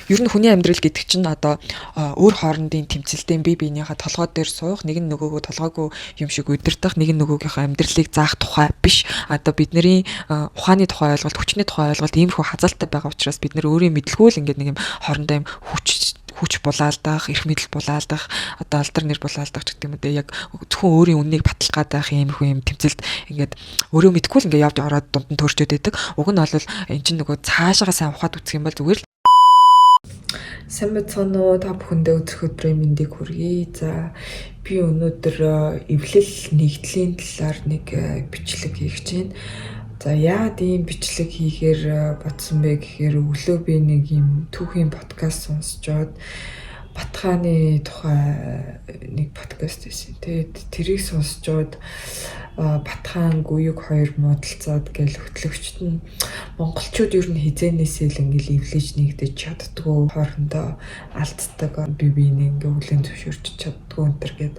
Ер нь хүний амьдрал гэдэг чинь одоо өөр хоорондын тэмцэлтэй бие биенийхээ толгой дээр суух, нэг нь нөгөөгөө толгойгүй юм шиг удирдах, нэг нь нөгөөгийнхөө амьдралыг заах тухай биш. Одоо бидний ухааны тухай ойлголт, хүчний тухай ойлголт иймэрхүү хазаалттай байгаа учраас бид нэр өөрийн мэдлгүй л ингээд нэг юм хоорондоо юм хүч булаалдах, эрх мэдэл булаалдах, одоо алдар нэр булаалдах гэдэг юм үү, яг зөвхөн өөрийн үннийг батлах гадаах иймэрхүү юм тэмцэлд ингээд өөрөө мэдгүй л ингээд явж ороод дунд нь төрчөөд байдаг. Уг нь бол эн чинь нөгөө цаашаа сайн ухаад үзэх юм бол зүгээр л сайн бацгаана уу, та бүхэндээ өдөр өдрийн мэндийг хүргэе. За би өнөөдөр эвлэл нэгдлийн талаар нэг бичлэг хийх гэж байна. За яагаад ийм бичлэг хийхээр бодсон бэ гэхээр өглөө би нэг юм түүхийн подкаст сонсчоод Батхааны тухай нэг подкаст байсан. Тэгээд тэрийг сонсчоод Батхан Гуйг хоёр муудалцаад гээл хөтлөгчд нь монголчууд ер нь хизээнээсээ л ингээл эвлэж нэгдэж чаддгүй, хоорондоо алддаг, бие биенийг ингээ хүлээн зөвшөөрч чаддгүй өнтер гэд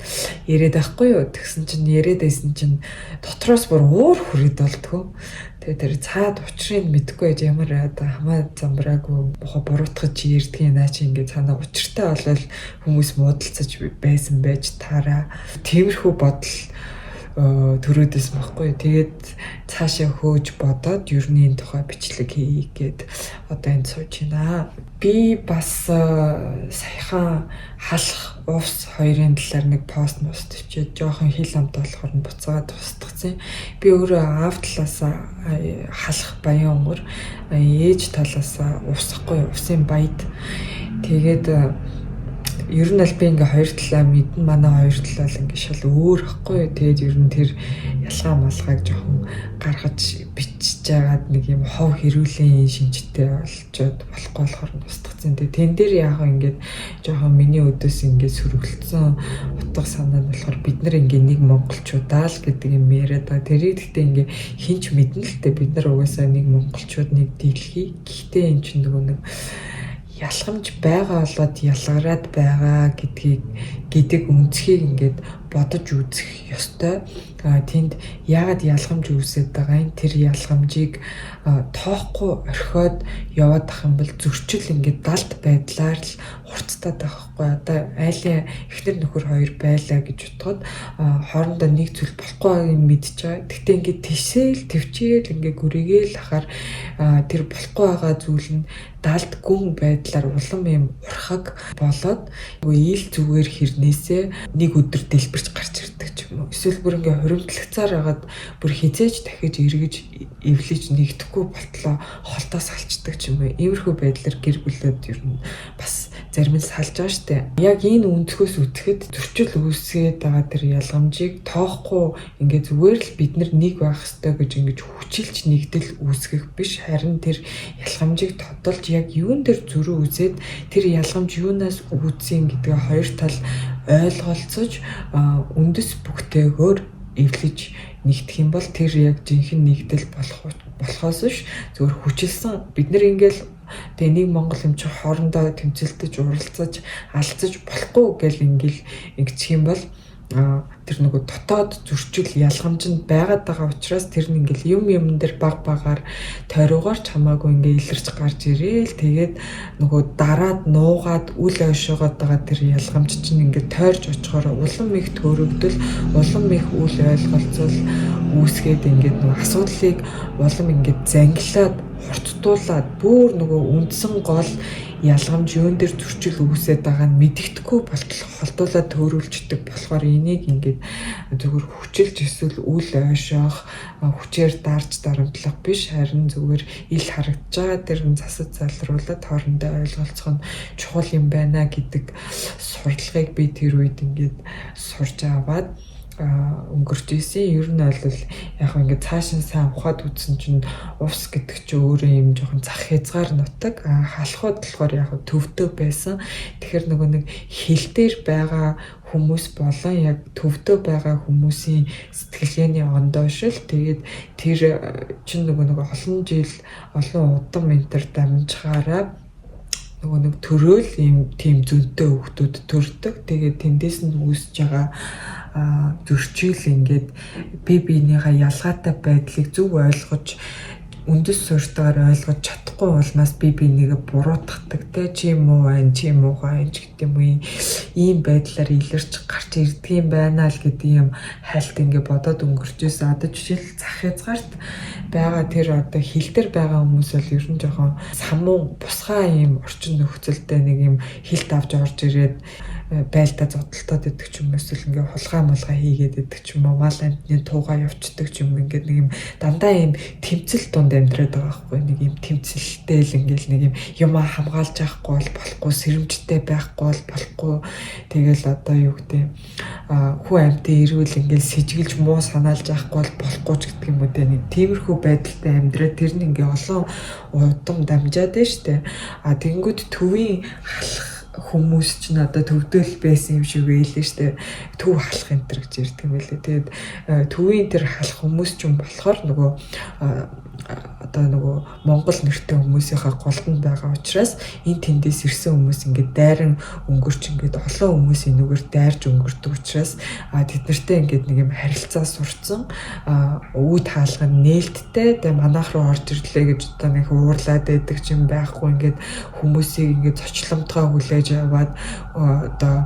яриад байхгүй юу. Тэгсэн чинь яриад байсан чинь дотроос бүр уур хүрээд болдгоо. Тэгээ тэр цаад учрыг мэдгүй байж ямар хамаа замбраагүй буруутгаж ярьдгийн наа чи ингээ цаана учиртай болол хүмүүс муудалцаж байсан байж таараа. Тиймэрхүү бодол төрөөдөөс байхгүй. Тэгээд цаашаа хөөж бодоод ерний тухай бичлэг хийе гэд одоо энд сууж байна. Би бас саяхан халах увс хоёрын талаар нэг пост төвчээд жоохон хил амт болохоор нь буцаагаад тусдагцсан. Би өөрөө аав талаасаа халах баян өнгөр, ээж талаасаа увсахгүй, увсын баяд. Тэгээд ер нь аль би ингээ хоёр талаа мэднэ, манай хоёр талаа л ингээ шал өөр ахгүй. Тэгээд ер нь тэр ялгаа малгааг жоохон гаргаж бичиж жагаад нэг юм хов хэрүүлийн шинжтэй болчоод болохгүй болохоор устгацсан. Тэгээд тэн дээр яг ингээд жоохон миний өдөөс ингээ сөрөглөсөн утга санаа нь болохоор бид нар ингээ нэг монголчуудаа л гэдэг юм яриад байгаа. Тэрийг гэхдээ ингээ хинч мэднэ л дээ, бид нар угаасаа нэг монголчууд, нэг дэлхий. Гэхдээ энэ чинь нөгөө нэг ялгамж байгаа болоод ялгараад байгаа гэдэг үнцгийг ингээд бодож үзэх ёстой. Тэнд яагаад ялгамж үүсээд байгаа юм? Тэр ялгамжийг тоохгүй орхиод яваад ах юм бол зөрчил ингээд далд байдлаар л хурцтаад байгаа хгүй. Одоо айлын эхнэр нөхөр хоёр байлаа гэж бодоход хоорондоо нэг зүйл болохгүй байгааг мэдж байгаа. Гэхдээ ингээд тишээл төвчээл ингээд гүрийгээл ахаар тэр болохгүй байгаа зүйл нь далд гүн байдлаар улам юм урхаг болоод ил зүгээр хэрнээсээ нэг өдөр дэлбэрч гарч ирдэг ч юм уу. Эсвэл бүр ингээ хуримтлагцаар хагаад бүр хизээж дахиж эргэж эвлэж нэгдэхгүй болтлоо холтоос алчдаг ч юм уу. Иймэрхүү байдлаар гэр бүлүүд ер нь бас зарим нь салж байгаа штэ. Яг энэ өнцгөөс үтгэхэд зөрчил үүсгээд байгаа тэр ялгамжийг тоохгүй ингээ зүгээр л бид нэг байх ёстой гэж ингэж хүчилж нэгдэл үүсгэх биш, харин тэр ялгамжийг тодолж яг юун дээр зөрүү үзээд тэр ялгамж юунаас үүдсэн гэдгээ хоёр тал ойлголцож үндэс бүгтэйгээр эвлэж нэгдэх юм бол тэр яг жинхэнэ нэгдэл болохоос биш зөвхөн хүчилсэн бид нар ингээл тэгээ нэг монгол юм чи хоорондоо тэмцэлдэж уралцаж алцаж болохгүй гэл ингээл ингэчих юм бол тэр нөгөө дотоод зөрчил ялгамж нь байгаад байгаа учраас тэр нь ингээл юм дээр баг багаар тойрогоор ч хамаагүй ингээ илэрч гарч ирээл тэгээд нөгөө дараад нуугаад үл ойшоогоод байгаа тэр ялгамж чинь ингээ тойрж очихоор улам их төрөгдөл, улам их үл ойлголцол үүсгээд ингээд нөгөө асуудлыг улам ингээд зангилаад хурцтуулаад бүр нөгөө үндсэн гол ялгамж юун дээр зөрчил үүсээд байгаа нь мэддэхгүй болтол холдуулаад төөрүүлждэг болохоор энийг ингээд зүгээр хүчилж эсвэл үл ойшоох, хүчээр дарж дарамтлах биш, харин зүгээр ил харагдж байгаа тэр засаж залруулаад хоорондоо ойлголцох нь чухал юм байна гэдэг сурталчилгааг би тэр үед ингээд сурч аваад өнгөрч ийсэн. Ер нь бол яг ингээд цаашаа сайн ухаад үзсэн чинь увс гэдэг чинь өөрөө юм жоохон зах хязгаар нутаг. Халахуд болохоор яг төвдөө байсан. Тэгэхээр нөгөө нэг хил дээр байгаа хүмүүс болон яг төвдөө байгаа хүмүүсийн сэтгэлгээний ондоошил тэгээд тэр чинь нөгөө олон жил олон удам энтер дамжихаараа нөгөө нэг төрөөл ийм тийм зөнтэй хүүхдүүд төрдөг. Тэгээд тэндээс нь үүсэж байгаа зөрчил ингээд бие биенийхээ ялгаатай байдлыг зөв ойлгож үндэс суурьтайгаар ойлгож чадахгүй улмаас би нэгэ буруутгадаг те чи муу байна чи муугаа энэ гэдэг юм уу ийм байдлаар илэрч гарч ирдэг юм байна л гэдэг юм хальт ингээ бодоод өнгөрч ирсэн. Одоо жишээл зах хязгаарт байгаа тэр одоо хил дээр байгаа хүмүүс бол ер нь жоохон самуу бусгай ийм орчин нөхцөлтэй нэг юм хилт авч орж ирээд байлдаа зодтолтоод идэх ч юм эсвэл ингээ хулгай молгай хийгээд идэх ч юм уу мал амтны туугаа явцдаг ч юм ингээ нэг юм дандаа ийм тэмцэл дунд амьдраад байгаа байхгүй нэг юм тэмцэлтэй л ингээл нэг юм хамгаалж явахгүй бол болохгүй сэрэмжтэй байхгүй бол болохгүй тэгэл одоо юу гэдэг хүн амьтан ирүүл ингээл сэжиглж муу санаалж явахгүй бол болохгүй ч гэдэг юм уу те нэг тиймэрхүү байдалтай амьдраад тэр нь ингээ олон удам дамжаад байна штэ тэгэнгүүт төвийн халах хүмүүс ч надад төвдөл байсан юм шиг байлээ штэ төв халах энэ төр гэж ярьдаг юм байлээ. Тэгээд төвийн тэр халах хүмүүс ч юм болохоор нөгөө одоо нөгөө Монгол нэртэй хүмүүсийнхаа голдонд байгаа учраас энэ тэндээс ирсэн хүмүүс ингээд дайран өнгөрч ингээд олон хүмүүсийн нүгээр дайрж өнгөрдөг учраас тэд нартэй ингээд нэг юм харилцаа сурцсан үүд хаалга нээлттэй тэгээ манайх руу орж ирлээ гэж одоо нэг уурлаад байдаг ч юм байхгүй ингээд хүмүүсийг ингээд зочломтгой хүлээж аваад одоо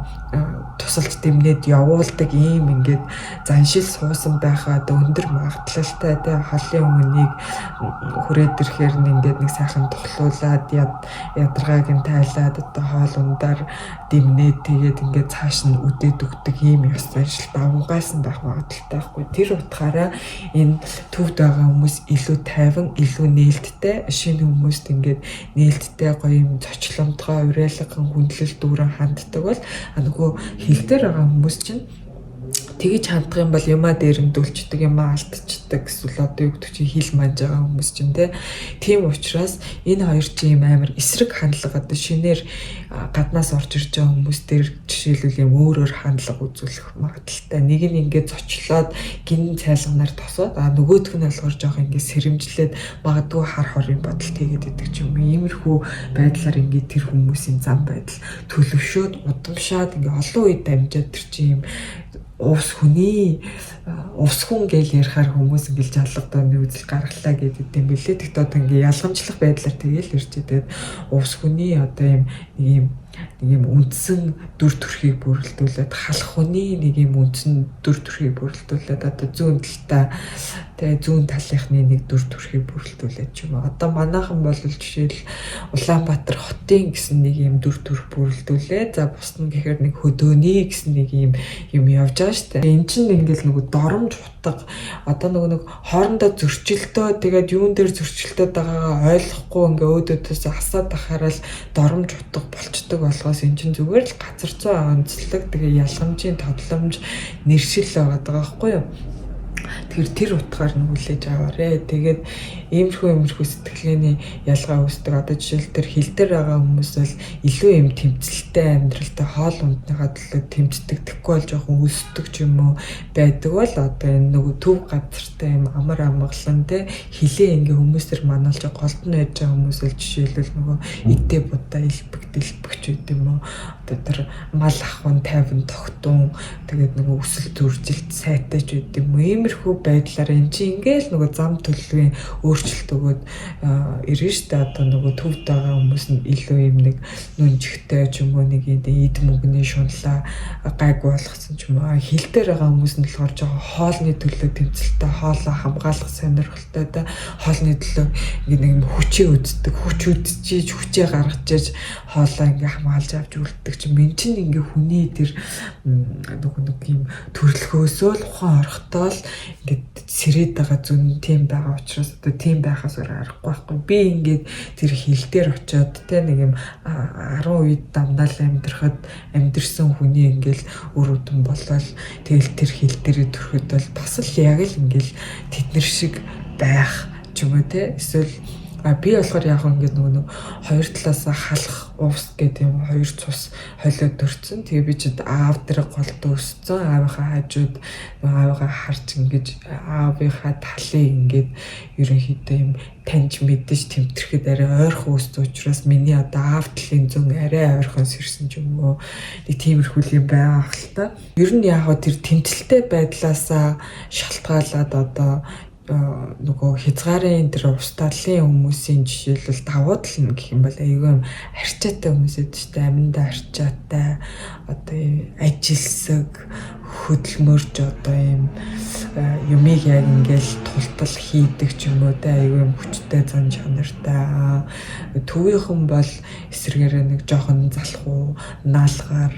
тусалж дэмнээд явуулдаг ийм ингээд заншил суусан байхаа одоо өндөр магадлалтай тэгээ холын өмнөнийг хүрээд ирэхээр нь ингээд нэг сайхан тухлуулаад ядаргааг нь тайлаад одоо хоол ундаар дэмнээд тэгээд ингээд цааш нь үдээд өгдөг ийм ёс заншил давмгайсан байх магадaltaй байхгүй. Тэр утгаараа энэ төвд байгаа хүмүүс илүү тайван, илүү нээлттэй, шинэ хүмүүст ингээд нээлттэй гоё юм зочломтгой, уриалган хүндлэл дүүрэн ханддаг бол нөгөө хил дээр байгаа хүмүүс чинь тэгж хандах юм бол юмаа дээрэмдүүлчдэг юмаа алдчихдаг эсвэл одоо юу гэдэг чинь хил манж байгаа хүмүүс чинь тийм учраас энэ хоёр чинь амар эсрэг хандлага одоо шинээр гаднаас орж ирж байгаа хүмүүс дээр жишээлбэл юм өөрөөр хандлага үзүүлэх магадaltaй нэг нь ингээд зочлоод гинэн цайлганаар тосоод нөгөөх нь болохоор жоох ингээд сэрэмжлээд магадгүй хар хорын бодолт хийгээд идэг ч юм иймэрхүү байдлаар ингээд тэр хүмүүсийн зам байдал төлөвшөөд удамшаад ингээд олон үед дамжаад тэр чинь юм ус хүн гэж ярихаар хүмүүс ингээл жалгадаа үзэл гаргалаа гэдэг юм билээ. Тэгтээ одоо ингээ ялгамжлах байдлаар тэгэл ирж тэгээд ус хүний одоо нэг юм үндсэн дүр төрхийг бүрэлдүүлээд халах хүний нэг юм үндсэн дүр төрхийг бүрэлдүүлээд одоо зүүн талтай тэгээ зүүн талынхны нэг дүр төрхийг бүрэлдүүлээд ч юм уу. Одоо манайхан бол жишээл Улаанбаатар хотын гэсэн нэг юм дүр төрх бүрэлдүүлээ. За бус нь гэхээр нэг хөдөөний гэсэн нэг юм явж байгаа шүү дээ. Энд чинь ингээл нөгөө доромж утга одоо нэг хоорондоо зөрчилдөө тэгээд юун дээр зөрчилдөд байгаагаа ойлгохгүй ингээ өөдөөдөөс асаад ахаарал доромж утга болчдөг болохоос эн чинь зүгээр л газар зүй онцлог тэгээ ялгамжийн тодломж нэршил байгаа байхгүй юу. Тэр утгаар нь хүлээж аваарэ. Тэгээд иймэрхүү сэтгэлгээний ялгаа үүсдэг. Одоо жишээл тэр хил дээр байгаа хүмүүс бол илүү юм тэмцэлтэй амьдралтай хоол ундныхаа төлөө тэмцдэг тэхгүй бол жоохон өсдөг ч юм уу байдаг бол одоо энэ нөгөө төв газартай юм амар амгалан те хилээ ингээ хүмүүсээр мануулж голд нь байж байгаа хүмүүс бол жишээлбэл нөгөө идэ будаа илбэгч үед юм уу одоо тэр мал ахван 50 тогтун тэгээд нөгөө өсөл зүржилт сайтай ч үед юм уу иймэрхүү байдлаар эн чинь ингээл нөгөө зам төлөвийн өөрчлөлт өгөөд ирнэ штэ одоо нөгөө төвд байгаа хүмүүс нь илүү юм нэг нүнжигтэй ч юм уу нэг эд мөнгөний шунлаа гайг болгосон ч юм уу хил дээр байгаа хүмүүс нь болохоор жоохон хоолны төлөө тэмцэлтэй хоолоо хамгаалах сонирхолтой да хоолны төлөө ингээ нэг хүчээ үздэг хүчээ гаргаж иж хоолоо ингээ хамгаалж авч үлддэг чинь мен чинь ингээ хүний тэр нэг юм төрөлхөөсөө л ухаан орхотоол ингээд сэрээд байгаа зүн тийм байгаа учраас одоо тийм байхаас аргагүй байхгүй би ингээд тэр хил дээр очиод те нэг юм 10 үед дамнаал амьдрсан хүний ингээл өр өдөн болол тэгэл тэр хил дээр төрөхөд бол бас л яг л ингээл тэднэр шиг байх ч юм уу те эсвэл би болохоор яг ингээд нөгөө хоёр талаас халах уус гэдэг юм хоёр цус холиод төрцөн. Тэгээ би ч аав дээр голд өссөн. Аавынхаа хажууд аавыгаа харж ингэж аавынхаа талыг ингээд ерөнхийдөө юм таньж мэдэж тэмтгэхэд арай ойрхон өссөн учраас миний одоо аав талын зүүн арай ойрхон сэрсэн ч юм уу. Нэг тиймэрхүү юм байгаа хэл та. Ер нь яг тэр тэмцэлтэй байдлаасаа шалтгаалаад одоо нөгөө хязгаарын тэр ус талын хүмүүсийн жишээлбэл давуу тал нь гэх юм бол аюу юм арчаатай хүмүүс эд ч аминдаа арчаатай одоо ажилсаг хөдөлмөрж одоо юм юмыг яг ингээл тултал хийдэг ч юм уу те аюу юм хүчтэй зан чанартай төвийнхэн бол эсрэгээр нэг жоохон залхуу наалгаар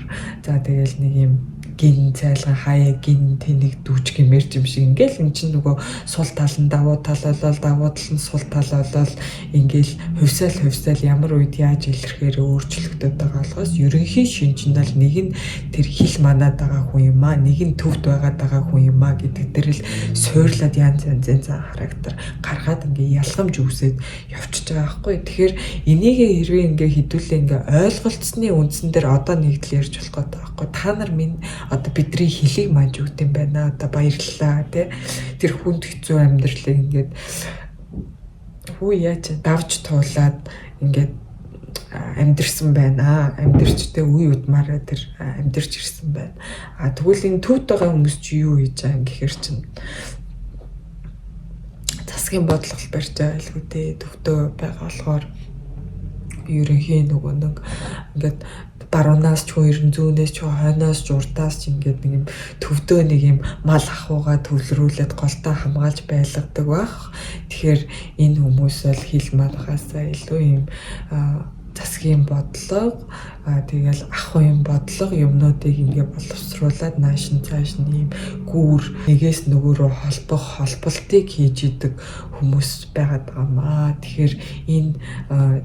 за тэгэл нэг юм гин цайлган хаяа гин тэнэг дүүч гэмээр юм шиг ингээл эн чинь нөгөө сул тал нь давуу тал болол давуу тал нь сул тал болол ингээл хувьсаал ямар үед яаж илэрхээр өөрчлөгдөд байгаа болохоос ерөнхий шинж нь л нэг нь тэр хил манаад байгаа хүн юм аа нэг нь төвд байгаад байгаа хүн юм аа гэдэг дээр л суурлаад янз янзын характер гаргаад ингээ ялгамж үүсээд явчихж байгаа байхгүй. Тэгэхээр энийг хэрвээ ингээ хідүүлээ ингээ ойлголцсны үндсэн дээр одоо нэгдэл ярьж болох гэдэг байхгүй. Та нар минь одоо бидний хөлийг манж өгд юм байна. Одоо баярлалаа тий. Тэр хүнд хэцүү амьдралыг ингээд хүү яаж давж туулаад ингээд амьдрсан байна. Амьдрч тэ үе удмаараа тэр амьдрч ирсэн байна. Тэгвэл энэ төвд байгаа хүмүүс чи юу хийж байгаа гэхээр чин засгийн бодлого барьж байгаа л үү те төвдөө байгаа болохоор ерөнхий нөгөө нэг ингээд баруунаас ч хүн зүүнээс ч хойноос ч урдаас ч ингээд нэг юм төвдөө нэг юм мал ахуйгаа төвлөрүүлээд голтой хамгаалж байлгадаг байх. Тэгэхээр энэ хүмүүс бол хил манахаасаа илүү юм засгийн бодлого тэгэл ахуйн бодлого юмнуудыг ингээ боловсруулад нааш нь цааш нь юм гүүр нэгээс нөгөө рүү холболтыг хийж идэг хүмүүс байгаад байгаамаа. Тэгэхээр энэ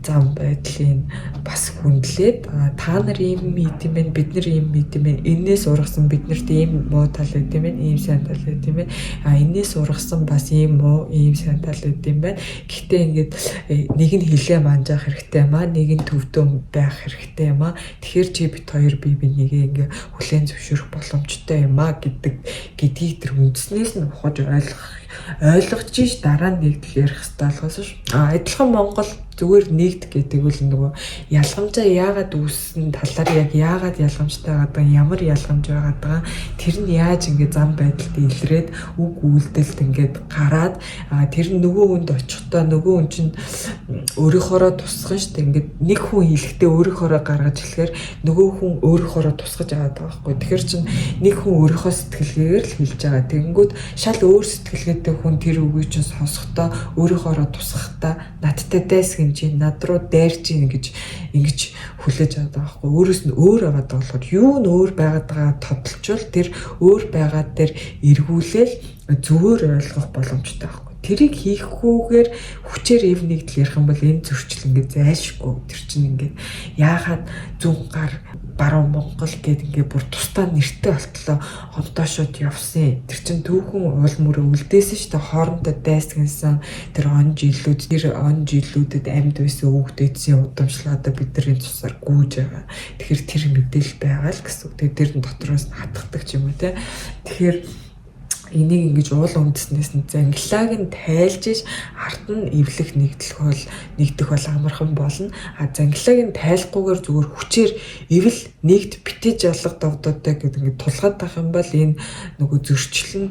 зам байдлын бас хүндлээд та нар ийм мэдэм бэ бид нар ийм мэдэм бэ энээс ургасан биднэрт ийм муу тал байд юм байна ийм сайн тал байд юм байна энээс ургасан бас ийм муу ийм сайн тал байд юм байна. Гэхдээ ингээд нэг нь хилээ манжаах хэрэгтэй маа нэг нь төвдөө байх хэрэгтэй юм аа. Тэгэхээр чи бит хоёр бие бинийгээ ингээ хүлээн зөвшөөрөх боломжтой юм аа гэдгийг тэр үндснээс нь ухаж ойлгож ш дараа нь нэгдэл ярих хэрэгтэй болохоос ш. Адилхан Монгол зүгээр нэгд гэдэг үл нөгөө ялгамжаа яагаад үүссэн талаар яг яагаад ялгамжтай байгаа ямар ялгамж байгаа тэр нь яаж ингээ зам байдалд илрээд үг үйлдэлд ингээд гараад тэр нөгөө хүнд очихдоо нөгөө хүн чинь өөрийнхоороо тусгах штэ ингээд нэг хүн хэлэхдээ өөрийнхоороо гаргаж хэлэхээр нөгөө хүн өөрийнхоороо тусгаж аваад байгаа байхгүй. Тэгэхээр чинь нэг хүн өөрийнхөө сэтгэлгээгээр л хэлж байгаа. Тэгэнгүүт шал өөр сэтгэлгээтэй хүн тэр үгийг чинь сонсохдоо өөрийнхоороо тусгахдаа надтай дайсгэн чи над руу дайрч ийн гэж ингэж хүлээж аваад байгаа байхгүй. Өөрөөс нь өөр аваад байгаа болохоор юу н өөр байгаад байгаа тодолчвол тэр өөр байгаад дээр эргүүлээл зөвөр ойлгох боломжтой байхгүй. Тэрийг хийхгүйгээр хүчээр эв нэгдэл ярих юм бол энэ зөрчил ингээд зайлшгүй. Тэр чинь ингээд яахад зүг гар баруун Монгол гэдэг ингээд бүр тусдаа нэртэй болтлоо одоошод явсан. Тэр чинь түүхэн уул мөрөө үлдээсэн шүү дээ. Хоорондоо дайсгансан тэр он жилүүдэд амьд байсан өвгдөөдсөн удамшлаа одоо бидний тусаар гүйж байгаа. Тэгэхээр тэр мэдээлэл байгаа л гэсэн үг. Тэр нь дотроос нь хатгадаг ч юм уу те. Тэгэхээр энийг ингэж уул үндэснээс нь зангилааг нь тайлж иж ард нь эвлэх нэгдэх бол амархан болно. Зангилааг нь тайлахгүйгээр зүгээр хүчээр эвл нэгд битэж ялга давдуудаа гэдэг ингэ тулгаад байх юм бол энэ нөгөө зөрчил нь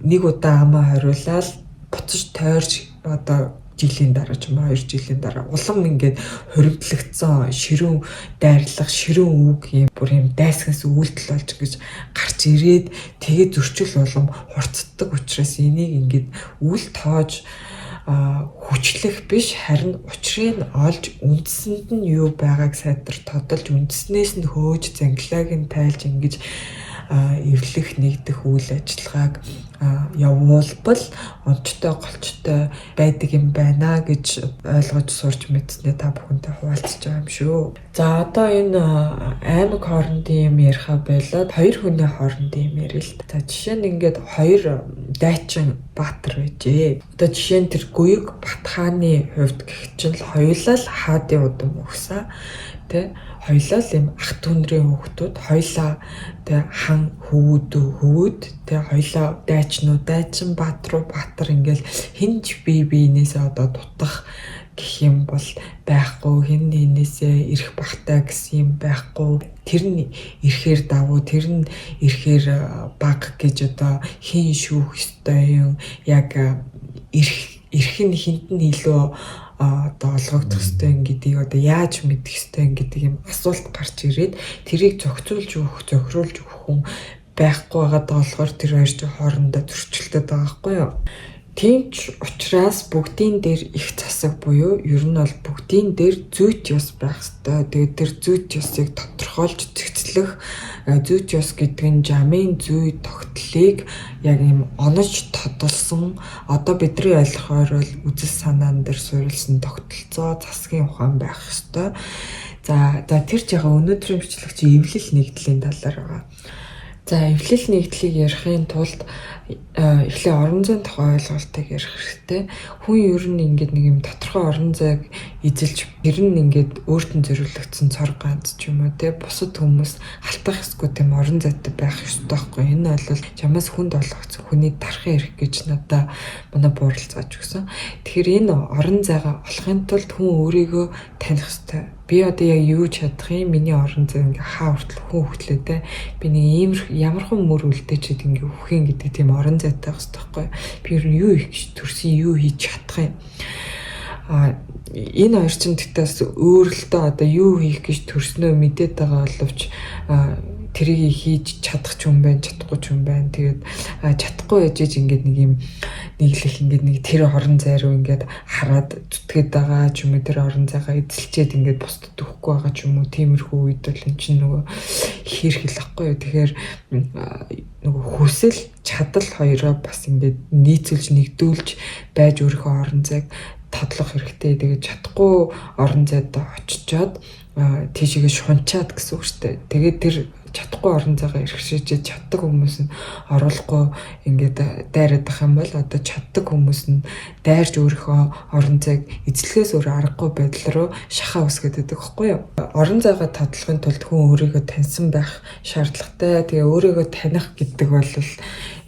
нэг удаа амаа хариулаад буцаж тойрч одоо жилийн дараа ч юм уу 2 жилийн дараа улам ингээд хоригдлогдсон ширүүн дайрлах ширүүн үг юм бүр юм дайсгаас үйлдэл болж гэж гарч ирээд тэгээд зөрчил улам хурцддаг учраас энийг ингээд үл тоож хүчлэх биш харин учрыг нь олж үндсэнд нь юу байгааг сайтар тодолж үндснээс нь хөөж зангилааг нь тайлж ингэж эвлэх нэгдэх үйл ажиллагааг явуулбал онцтой голчтой байдаг юм байна гэж ойлгож сурч мэдснээр та бүхэнтэй хуваалцаж байгаа юм шүү. За одоо энэ аймаг хоорондын юм яриха байлаад хоёр хүний хоорондын юм ярил л та. Жишээ нь ингээд хоёр дайчин баатар байжээ. Одоо жишээ нь тэр Гүйг Батхааны хувьд гэх чинь л хоёулаа л хаадын удам өгсөн. Тэ хоёлаа л юм ах дүүнрийн хүүхдүүд хоёлаа тэ хан хөвүүд тэ хоёлаа дайчин баатар ингээл хинж бие биенээсээ одоо дутах гэх юм бол байхгүй, хэн нэгнээсээ ирэх багтаа гэсэн юм байхгүй. Тэр нь ирэхээр давуу, тэр нь ирэхээр баг гэж одоо хэн шүүх ёстой юм, яг ирэх нь хинт нь илүү одоо олгогдох ёстой гэдгийг одоо яаж мэдэх ёстой гэдэг юм асуулт гарч ирээд тэрийг зохицуулж өгөх хүн байхгүй байгаа болохоор тэр хоёр ч хоорондоо зөрчилдөд байгаа байхгүй юу. Тийм ч учраас бүгдийн дээр их засаг буюу ер нь бол бүгдийн дээр зүйт ёс байх ёстой. Тэгээд тэр зүйт ёсыг тодорхойлж зэгцлэх зүйт ёс гэдэг нь жамын зүй тогтлыг яг юм онож тодолсон одоо бидний ойлгохоор бол үзэл санаан дээр суурилсан тогтолцоо засгийн ухаан байх ёстой. За тэр ч яг өнөөдрийн бичлэг чи эвлэл нэгдлийн талаар байгаа. За эвлэл нэгдлийг ярихын тулд эхлээ орон зайн тухай ойлголтыг ярих хэрэгтэй. Хүн ер нь ингээд нэг юм тодорхой орон зайг эзэлж тэр нь ингээд өөртөө зориулагдсан цор ганц ч юм уу те бусад хүмүүс алтах ёсгүй тийм орон зайтай байх ёстой байхгүй. Энэ бол чамаас хүнд олгогдсон хүний дарахын эрх гэж надаа манай бууралцааж өгсөн. Тэгэхээр энэ орон зайгаа олохын тулд хүн өөрийгөө таних ёстой. Би одоо яг юу чадах юм, миний орон зай ингээ хаа хүртэл хүн хөтлөө те. Би нэг ямархан мөр үлдээчихэд ингээ үхэн гэдэг тийм орон зайтай байх хэрэгтэй байхгүй. Би ер нь юу их гэж төрсөн, юу хийж чадах юм. Энэ хоёр ч тэгтээс өөрөлтөө одоо юу хийх гэж төрснөө мэдээд байгаа боловч тэрийг хийж чадах ч юм байна, чадахгүй ч юм байна. Тэгээд чадахгүй яжиж ингээд нэг юм нэглэх ингээд нэг тэр орон зай руу ингээд хараад зүтгээд байгаа ч юм уу, тэр орон зайгаа эзэлчээд ингээд бусдад өгөхгүй байгаа ч юм уу, тиймэрхүү үед бол эн чинь нөгөө хэрэг байхгүй юу. Тэгэхээр нөгөө хүсэл чадал хоёроо бас ингээд нийцүүлж нэгдүүлж байж өөрийнхөө орон зайг тодлох хэрэгтэй. Тэгээд чадахгүй орон зайд очичоод тийшээгээ шунчаад гэсэн үг шүү дээ. Тэгээд тэр чадахгүй орон зайгаа эрхшээж чаддаг хүмүүс нь оруулахгүй ингээд дайраад байх юм бол одоо чаддаг хүмүүс нь дайрж өөрийнхөө орон зайг эзлэхээс өөр аргагүй байдал руу шахаа үсгээд байдаг байхгүй юу. Орон зайгаа тодлохын тулд хүн өөрийгөө таньсан байх шаардлагатай. Тэгээ өөрийгөө таних гэдэг бол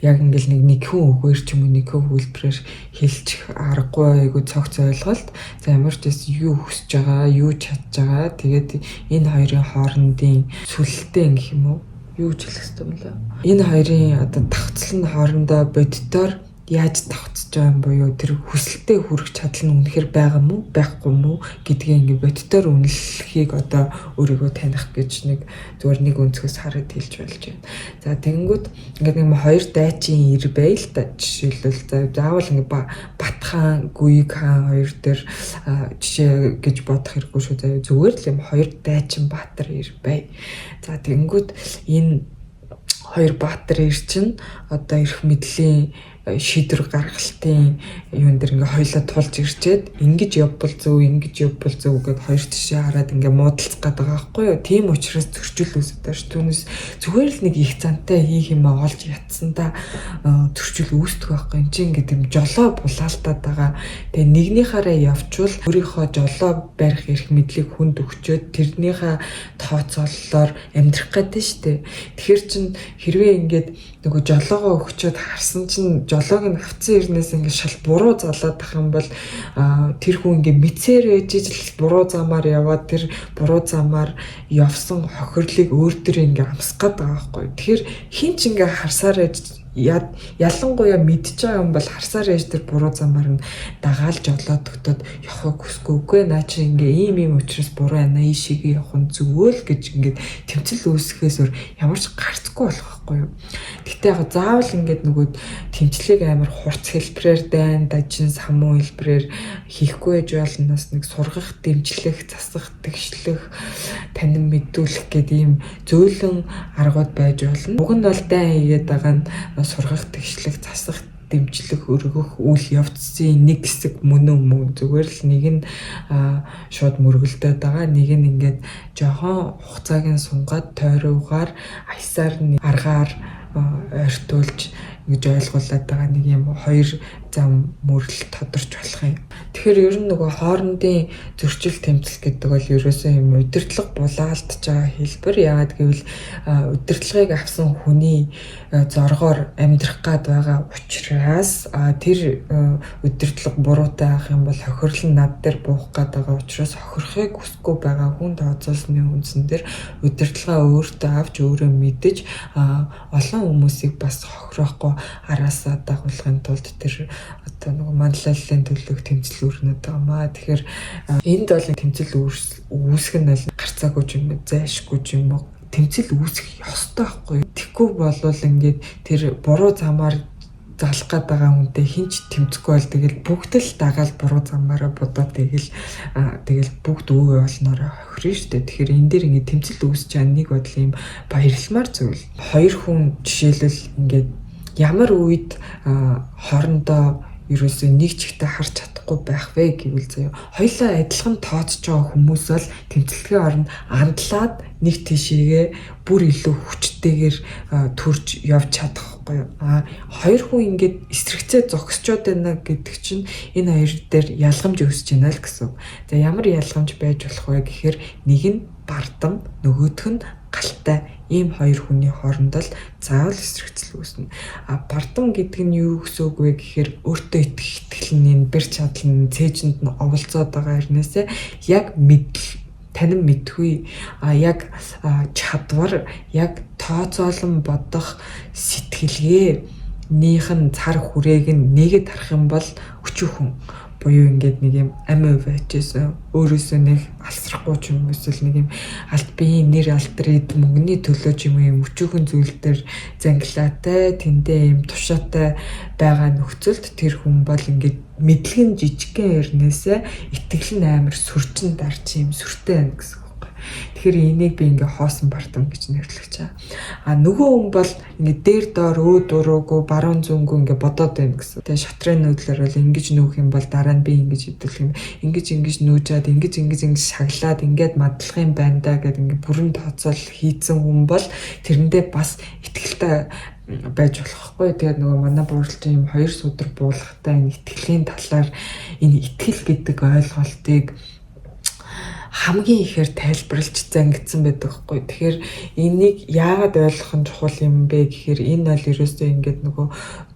яг ингээл нэг хүн үгээр ч юм уу нэг хүн хэлбэрээр хэлчих аргагүй айгу цогц ойлголт. За ямар ч байсан юу хүсэж байгаа, юу чадж байгаа. Тэгээд энэ хоёрын хоорондын сүлэлтэй гэх юм уу? Юу ч хэлэх ёстой юм лээ. Энэ хоёрын одоо давхцал нь хоорондоо боддоор яаж давхцаж байгаа юм буюу тэр хүсэлтэд хүрэх чадал нь үнэхээр байгаа мó байхгүй мó гэдгийг ингээд боддоор үнэлэхийг одоо өөрийгөө таних гэж нэг зүгээр нэг өнцгөөс хараад хэлж болж байна. За тэгэнгүүт ингээд нэг хоёр дайчин ир бай л та жишээлбэл заавал ингээд Батхан, Гүйг хаан хоёр дээр жишээ гэж бодох хэрэггүй шүү дээ. Зүгээр л юм хоёр дайчин баатар ир бай. За тэгэнгүүт энэ хоёр баатар ир чинь одоо эрх мэдлийн шийдвэр гаргалтын юун дээр ингээ хоёлаа тулж ирчээд ингэж явбал зөв гэд хоёр тишээ хараад ингээ муудалцах гэдэг байгаа байхгүй юу. Тийм учраас зөрчил үүсэж байгаа ш. Түүнээс зүгээр л нэг их зантай хийх юм олж ятсандаа зөрчил үүсдэг байхгүй. Энд чинь ингээ тийм жолоо булаалтаад байгаа. Тэгээ нэгнийхаараа явчвал өөрийнхөө жолоо барих эрх мэдлийг хүнд өгчөөд тэрнийхээ тооцооллоор амьдрах гэдэг штэ. Тэгэхээр чин хэрвээ ингээд нөгөө жолоогоо өгчөөд харсан чинь жолоог нь авцсан ирнээс ингээд шал буруу залаад ах юм бол тэр хүн ингээд мэдсээр ээж ижил буруу замаар яваад тэр буруу замаар явсан хохирлыг өөр төр ингээд амсах гээд байгаа байхгүй. Тэгэхээр хин ч ингээд харсаар ээж ялангуяа мэдж байгаа юм бол харсаар ээж тэр буруу замаар нь дагаал жолоод өгтөд явахыг хүсэхгүй. Наа чи ингээ ийм учраас буруу байна. Ийшээгээ явах нь зүгөөл гэж ингээд тэмцэл үүсгэхээс өөр ямар ч гарцгүй болох байхгүй юу. Гэхдээ яг заавал ингээд нөгөө тэмцлийг амар хурц хэлбэрээр дайн дажин самуу хэлбэрээр хийхгүй байж болно. Нэг сургах, дэмжлэх, засах, тэгшлэх, танин мэдүүлэх гэдэг ийм зөөлөн аргууд байж болно. Уг нь бол дайн хийгээд байгаа нь сургах, тэгшлэх, засах, дэмжлэх, өргөх үйл явцын нэг хэсэг мөн зүгээр л нэг нь шууд мөргөлдөд байгаа, нэг нь ингээд жоохон хугацааг нь сунгаад тойруугаар аясаар аргаар ойртуулж ингэж ойлгуулад байгаа нэг юм хоёр зам мөрөл тодорч болох юм. Тэгэхээр ер нь нөгөө хоорондын зөрчил тэмцэл гэдэг бол ерөөсөө юм удирдлага булаалтж байгаа хэлбэр. Яагаад гэвэл удирдлагыг авсан хүний зоргоор амьдрах гад байгаа учраас тэр удирдлага буруутай авах юм бол хохирлон над дээр буух гад байгаа учраас хохирохыг хүсэхгүй байгаа хүн тооцоолсны үндсэн дээр удирдлагаа өөртөө авч өөрөө мэдэж олон хүмүүсийг бас хохироохгүй араасаа дагуулахын тулд тэр одоо нөгөө манлайллын төлөв тэмцэл өрнөд байгаа маа. Тэгэхээр энд бол тэмцэл үүсэх нь бол гарцаагүй юм уу, зайлшгүй юм уу? Тэмцэл үүсэх ёстой байхгүй юу? Тэгэхгүй болвол ингээд тэр буруу замаар залах гээд байгаа хүнтэй хинч тэмцэхгүй бол тэгэл бүгд л дагаал буруу замаараа бодоод тэгэл бүгд өвөө олноороо хохирно шүү дээ. Тэгэхээр энэ дээр ингээд тэмцэл үүсэж байгаа нэг бодол юм баярламар зүйл. Хоёр хүн жишээлбэл ингээд ямар үед хоорондоо ерөөсөө нэг чигтээ харж чадахгүй байх вэ гэвэл заяа хоёулаа адилхан тооцож байгаа хүмүүс бол тэмцэлтгийн оронд андлаад нэг тишээгээ бүр илүү хүчтэйгээр төрж явж чадахгүй юу. Хоёр хүн ингээд эсрэгцээ зогсчод байна гэдэг чинь энэ хоёр дээр ялгамж үүсэж байна л гэсэн. За ямар ялгамж байж болох вэ гэхээр нэг нь бардам, нөгөөх нь галтай. Ийм хоёр хүний хооронд л заавал эсрэгцэл үүснэ. Бардам гэдэг нь юу гэсэн үг вэ гэхээр өөртөө итгэх итгэл нь бэр чадал нь цээжинд нь оволцоод байгаа хэрнээсээ яг танин мэдгүй яг чадвар яг тооцоолон бодох сэтгэлгээнийх нь цар хүрээг нь нэгэд харах юм бол өчүүхэн буюу ингээд нэг юм амиа байжсэн өөрөөсөө нэг алсрахгүй ч юм эсвэл нэг юм алт биеийн нэр алдрыг мөнгөний төлөө ч юм өчүүхэн зүйл дээр зангилаатай тэндээ юм тушаатай байгаа нөхцөлд тэр хүн бол ингээд мэдлэг нь жижигхэн хэрнээсээ итгэл нь амар сүрчин дарч юм сүртэй байна гэсэн. Тэгэхээр энийг би ингээ хоосон бардам гэж нэрлэж байгаа. Нөгөө хүн бол ингээ дээр доор өө дуруугүй баруун зүүнгүй ингээ бодоод байна гэсэн. Тэгээ шатрын нүүдлэр бол ингэж нүүх юм бол дараа нь би ингэж хэвдэлх юм. Ингэж нүүжээд ингэж шаглаад ингээд мадлах юм байна да гэд ингээ бүрэн тооцоол хийцэн хүн бол тэрэндээ бас итгэлтэй байж болохгүй. Тэгээд нөгөө манай бууралчин юм хоёр судар буулгахтай энэ итгэлийн талаар энэ итгэл гэдэг ойлголтыг хамгийн ихээр тайлбарлаж зангидсан байдаг хгүй. Тэгэхээр энийг яагаад ойлгох нь чухал юм бэ гэхээр энэ бол ерөөсөө ингээд нөгөө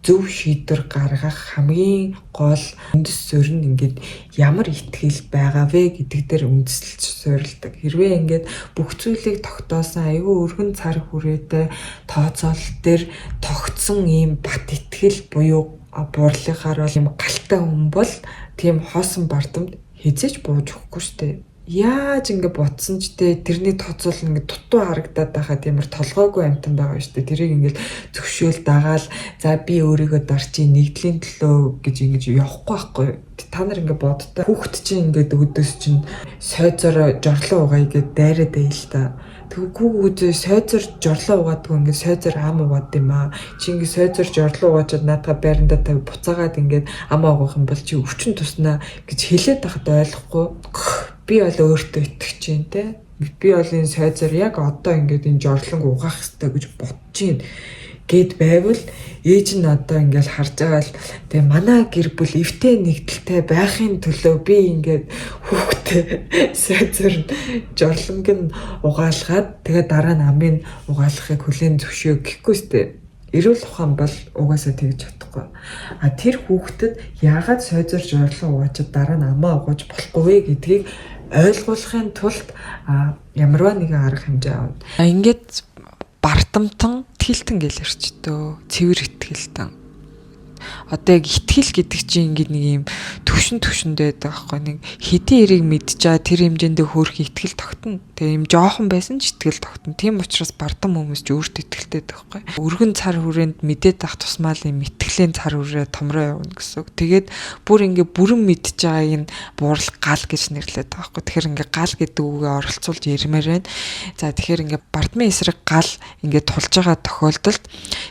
зөв шийдвэр гаргах хамгийн гол үндэс суурь нь ингээд ямар итгэл байгаа вэ гэдэг дээр үндэслэж суурилдаг. Хэрвээ ингээд бүх зүйлийг тогтоосон аюу өргөн цар хүрээтэй тооцоолол дээр тогтсон ийм бат итгэл буюу буурлынхаар бол юм галтай хүн бол тийм хоосон бардамд хизээж бууж өгөхгүй шүү дээ. Яаж ингэ ботсон ч тэрний тооцоол ингэ дутуу харагдаад байгаа тиймэр толгойгүй амтан байгаа шүү дээ. Тэрийг ингээл зөвшөөл дагаал за би өөрийгөө дарчи нэгдлийн төлөө гэж ингэж явахгүй байхгүй. Та нар ингэ бодтой хүүхэд чинь ингээд өдөөс чинь сойзоор жорлоо угаая гэд дайраад байл л та. Тэгвэл сойзоор жорлоо угаадгүй ингээд сойзоор ам угаад юм аа. Чи ингээд сойзоор жорлоо угаачаад наадаа байрандаа тавь буцаагаад ингээд ам угаах юм бол чи өвчин туснаа гэж хэлээд байхад ойлгохгүй. Би бол өөртөө итгэж чинь те. Би бол энэ сойзоор яг одоо ингээд энэ жорлонг угаах хэрэгтэй гэж бодож чинь гэд байвал ээж нь одоо ингээд харж байгаа л тэгээ манай гэр бүл эвтэй нэгдэлтэй байхын төлөө би ингээд хүүхдээ сойзоор жорлонг нь угаалгаад тэгээ дараа нь амын угаалгахыг хүлээн зөвшөö гэхгүй сте. Эрүүл ухаан бол угаасаа тэгж чадахгүй. Тэр хүүхдэд яагаад сойзоор жорлон угаачаад дараа нь амаа угааж болохгүй вэ гэдгийг ойлгуулахын тулд ямарваа нэгэн арга хэмжээ авна. Ингээд бардамтан итгэлтэн гэлэрчдөө цэвэр итгэлтэн. Одоо яг итгэл гэдэг чинь ингээд нэг юм төвшөндөө байдаг аахгүй. Нэг хэдийн эрийг мэдчихээ тэр хэмжээндээ хөөрх итгэл тогтно. Тэгээ юм жоохон байсан ч итгэл тогтно. Тийм учраас бардам хүмүүс ч өөртөө итгэлтэй байдаг аахгүй. Өргөн цар хүрээнд мэдээд ах тусмаа л юм итгэлийн цар хүрээ томроо явна гэсэн үг. Тэгээд бүр ингээд бүрэн мэдж байгааг нь буурал гал гэж нэрлэдэг байгаа аахгүй. Тэгэхээр ингээд гал гэдэг үгээ оролцуулж ярмаар байна. За тэгэхээр ингээд бардамын эсрэг гал ингээд тулж байгаа тохиолдолд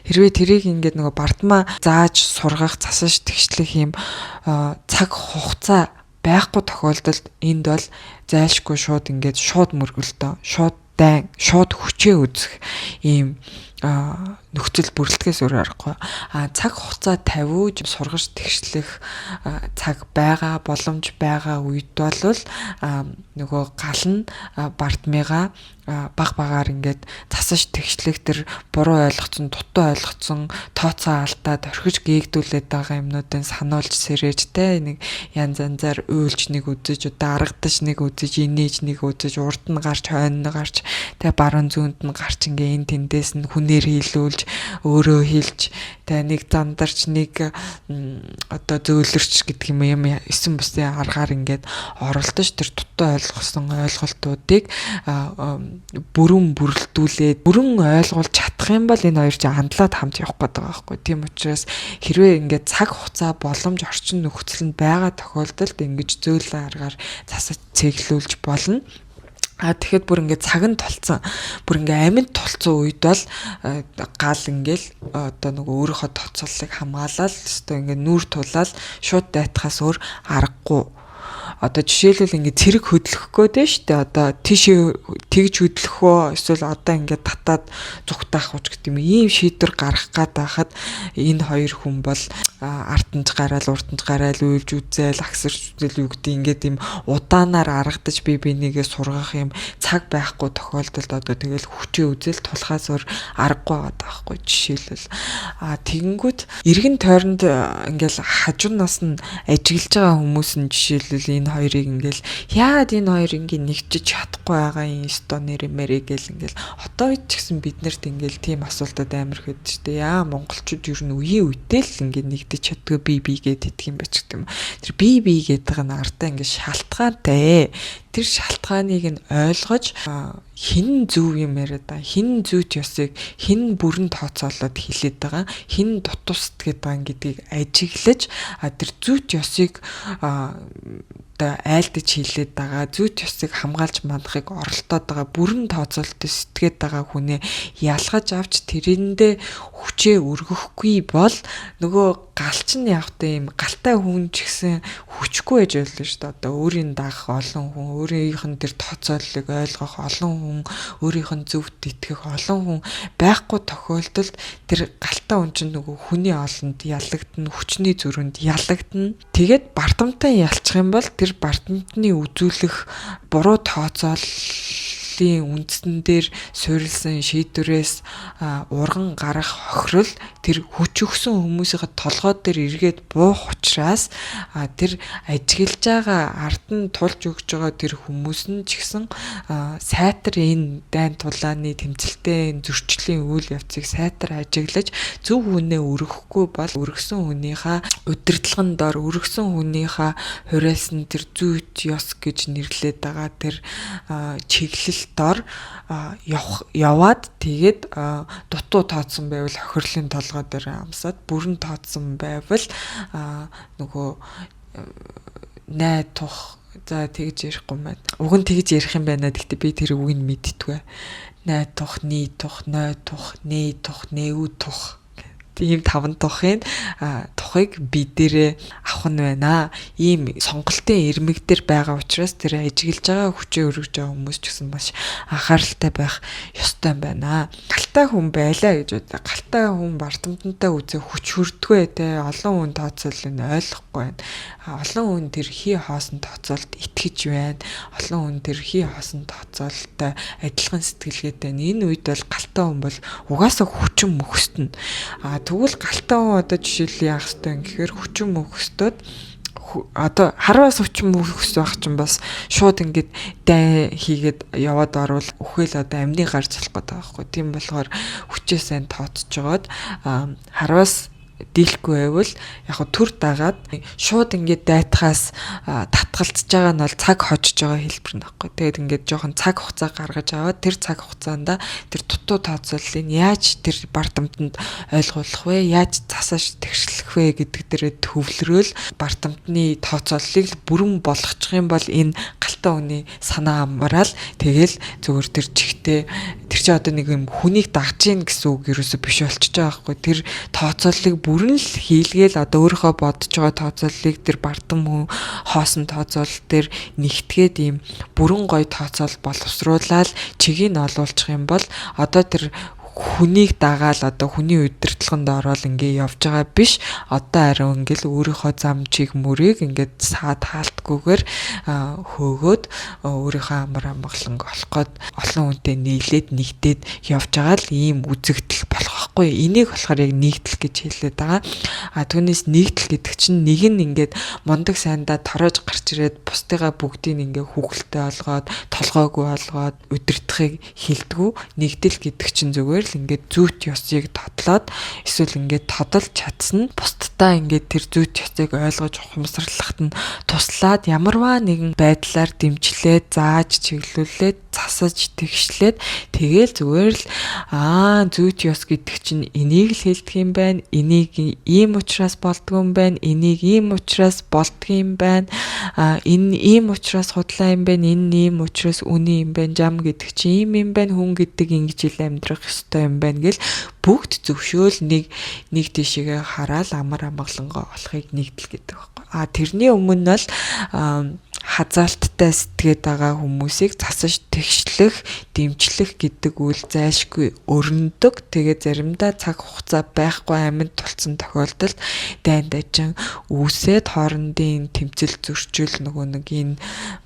хэрвээ тэрийг ингээд нөгөө бардамаа зааж сургах засаж тэгшлэх юм цаг хугацаа байхгүй тохиолдолд энд бол зайлшгүй шууд ингээд шууд мөргөлтөө шууд дайн шууд хүчээ үзэх ийм нөхцөл бүрэлдэхээс өөр аргагүй. Цаг хугацаа тавиуж сургаж тэгшлэх цаг байгаа, боломж байгаа үед бол нөгөө гал нь бардмыгаа баг ингээд засаж тэгшлэх тэр буруу ойлгоцсон, дутуу ойлгоцсон, тооцоо алдаад орхиж гээгдүүлээд байгаа юмнуудыг сануулж сэрэж те нэг янз янзаар уйлж нэг үзэж, одоо аргадаж нэг үзэж, инээж нэг үзэж, урд нь гарч, хойно нь гарч, те баруун зүүнд нь гарч ингээ энэ тэндээс нь хүнээр хийлүүлж, өөрөө хэлж, те нэг зандарч, нэг одоо зөөлөрч гэдэг юм эсэн бусын аргаар ингээд оролдож тэр дутуу ойлгосон ойлголтуудыг бүрэн бүрэлдүүлээд бүрэн ойлгуулж чадах юм бол энэ хоёр чинь хандлаад хамт явах гэдэг байгаа байхгүй. Тийм учраас хэрвээ ингээд цаг хугацаа боломж орчин нөхцөл нь байгаа тохиолдолд ингэж зөөлөн аргаар засаж цэглүүлж болно. Тэгэхэд бүр ингээд цаг нь толцсон. Бүр ингээд аминд толцсон үед бол гал ингээл одоо нөгөө өөрийнхөө тоцооллыг хамгаалаад өстой ингээд нүүр тулаад шууд дайтахаас өөр аргагүй. Одоо жишээлбэл ингээд цэрэг хөдлөхгүй дээ шүү дээ. Одоо тийшээ тэгж хөдлөх үү эсвэл одоо ингээд татаад зүгтаах уу гэдэг юм. Ийм шийдвэр гаргах гад байхад энэ хоёр хүн бол артанж гараал, уртанж гараал, уйлж үзэл, агсарч үзэл юу гэдэг ингээд ийм удаанаар аргадаж бие бинийгээ сургах юм цаг байхгүй тохиолдолд одоо тэгэл хүчээ үзэл тулхаас өөр аргагүй байгаа байхгүй. Жишээлбэл тэгэнгүүт эргэн тойронд ингээл хажуунаас нь ажиглаж байгаа хүмүүс нь жишээлбэл энэ хоёрыг ингээл яагаад энэ хоёр ингээ нэгжиж чадахгүй байгаа юм өсто нэрмэрэ гэл ингээл одоо ч гэсэн биднэрт ингээл тийм асуултад амар хэд ч дээ монголчууд ер нь үеийн үедээ л ингээ нэгдэж чаддгүй би гэдэг юм байж гэдэг юм. Тэр би гэдэг нь артаа ингээ шалтгаантай. Тэр шалтгааныг нь ойлгож хин зөв юм яриад байгаа, хин зүйт ёсыг хин бүрэн тооцоолоод хэлээд байгаа, хин дутуусд гэдэг гэдгийг ажиглаж тэр зүйт ёсыг одоо айлдаж хэлээд байгаа, зүйт ёсыг хамгаалж мандахыг оролдоод байгаа, бүрэн тооцоололтыг сэтгээд байгаа хүнээ ялгаж авч тэрэндээ хүчээ өргөхгүй бол нөгөө галчин явахтай юм галтай хүн ч гэсэн хүчгүй байж болно шүү дээ. Одоо өөрийн дагах олон хүн, өөрийнх нь тэр тооцооллыг ойлгох олон хүн, өөрийнх нь зөвд итгэх олон хүн байхгүй тохиолдолд тэр галтай хүн чинь нөгөө хүний олонд ялагдана, хүчний зүрхэнд ялагдана. Тэгээд бардамтай ялчих юм бол тэр бардамтны үзүүлэх буруу тооцооллын үндсэн дээр суурилсан шийдвэрээс урган гарах хохирол тэр хүч өгсөн хүмүүсийн толгой дээр эргээд буух учраас тэр ажиглаж байгаа ард нь тулж өгж байгаа тэр хүмүүс нь ч гэсэн сайтар энэ дайн тулааны тэмцэлтэй зөрчлийн үйл явцыг сайтар ажиглаж зөв хүнээ өргөхгүй бол өргөсөн хүнийхээ удирдлагын дор өргөсөн хүнийхээ хуриалсан тэр зүйт ёс гэж нэрлээд байгаа тэр чиглэл дор яваад тэгээд дутуу тооцсон байвал хохирлын толгой дээр амсаад бүрэн тооцсон байвал нөгөө найдах за тэгж ярихгүй мэн. Уг нь тэгж ярих юм байна. Гэхдээ би тэр үгийг мэдтгүй. Найдах, нийтах, нойтах, нээдах, нээвдах ийм таван тухын тухыг би дээрээ авах нь байна. Ийм сонголтын ирмэг дээр байгаа учраас тэр ажиглаж байгаа хүчээ өргөж байгаа хүмүүс ч гэсэн маш анхааралтай байх ёстой байна. Галтай хүн байлаа гэж бодоо. Галтай хүн бардамтантай үзээ хүч хүрдгүй те олон хүн тооцоолыг ойлгохгүй байна. Олон хүн тэр хий хоосон тооцоолд итгэж байна. Олон хүн тэр хий хоосон тооцоолтой адилхан сэтгэлгээтэй. Энэ үед бол галтай хүн бол угаасаа хүчин мөхөстнө. Тэгвэл галтай хүн одоо жишээл яах ёстой юм гэхээр хүчин мөхөстөд одоо хараас хүчин мөхөс байх чинь бас шууд ингээд дай хийгээд яваад орвол өхөөл одоо амьны гарч залах гэдэг байгаа байхгүй. Тийм болохоор хүчээ сайн тооцож жоод хараас дийлэхгүй байвал яг төр дагаад шууд ингээд дайтахаас татгалзаж байгаа нь бол цаг хожиж байгаа хэлбэр нөхгүй. Тэгээд ингээд жоохон цаг хугацаа гаргаж аваад тэр цаг хугацаанд тэр дутуу тооцооллыг яаж тэр бардамтанд ойлгуулах вэ? Яаж засаж тэгшлэх вэ гэдэг дээрээ төвлөрөөл бардамтны тооцооллыг бүрэн болгочих юм бол энэ галтай хүний санаа амраал тэгэл зөвөр тэр чихтэй тэр чи одоо нэг юм хүнийг дагж гин гэсэн үг ерөөсө биш болчихж байгаа байхгүй. Тэр тооцооллыг бүрэн л хийлгээл одоо өөрийнхөө бодож байгаа тооцооллыг тэр бардам хүн хоосон тооцоол дээр нэгтгээд ийм бүрэн гоё тооцоол боловсруулаад чигийг нь олуулчих юм бол одоо тэр хүнийг дагаал одоо хүний удирдлаганд ороод ингээ явж байгаа биш. Одоо ариун ингээл өөрийнхөө зам чиг мөрийг ингээд саад хаалтгүйгээр хөөгөөд өөрийнхөө амар амгалан олох гээд олон хүнтэй нийлээд нэгдээд явж байгаа л ийм үзэгдэл болох байхгүй. Энийг болохоор яг нэгдэл гэж хэлээд байгаа. Түүнээс нэгдэл гэдэг чинь нэг нь ингээд мундаг сайндаа тороож гарч ирээд бусдыгаа бүгдийг ингээ хүүхэлтэй олгоод толгойгүй олгоод удирдахыг хилдэггүй. Нэгдэл гэдэг чинь зүгээр л ингээд зүйт ёсыг тодлоод эсвэл ингээд тодолж чадсан бусдаа ингээд тэр зүйт ёсыг ойлгож ухамсарлахад нь туслаад ямарваа нэгэн байдлаар дэмжлээд зааж чиглүүлээд засаж тэгшлээд тэгээл зүгээр л зүйт ёс гэдэг чинь энийг л хэлдэг юм байна. Энийг ийм учраас болдгоо юм байна. Энийг ийм учраас болдго юм байна. Энэ ийм учраас худлаа юм байна. Энэ ийм учраас үний юм байна. Жам гэдэг чинь ийм юм байна. Хүн гэдэг ингэж ил амьдрах ёстой юм байна гэл бүгд зөвшөөл нэг тийшээгээ хараад амар амгалангоо олохыг нэгдэл гэдэг байхгүй. Тэрний өмнө бол хазаалттай сэтгээд байгаа хүмүүсийг засаж тэгшлэх, дэмжлэх гэдэг үйл зайлшгүй өрнөдөг. Тэгээ заримдаа цаг хугацаа байхгүй амьд тулцсан тохиолдолд дайн дажин үүсээд хоорондын тэмцэл зөрчил нэг энэ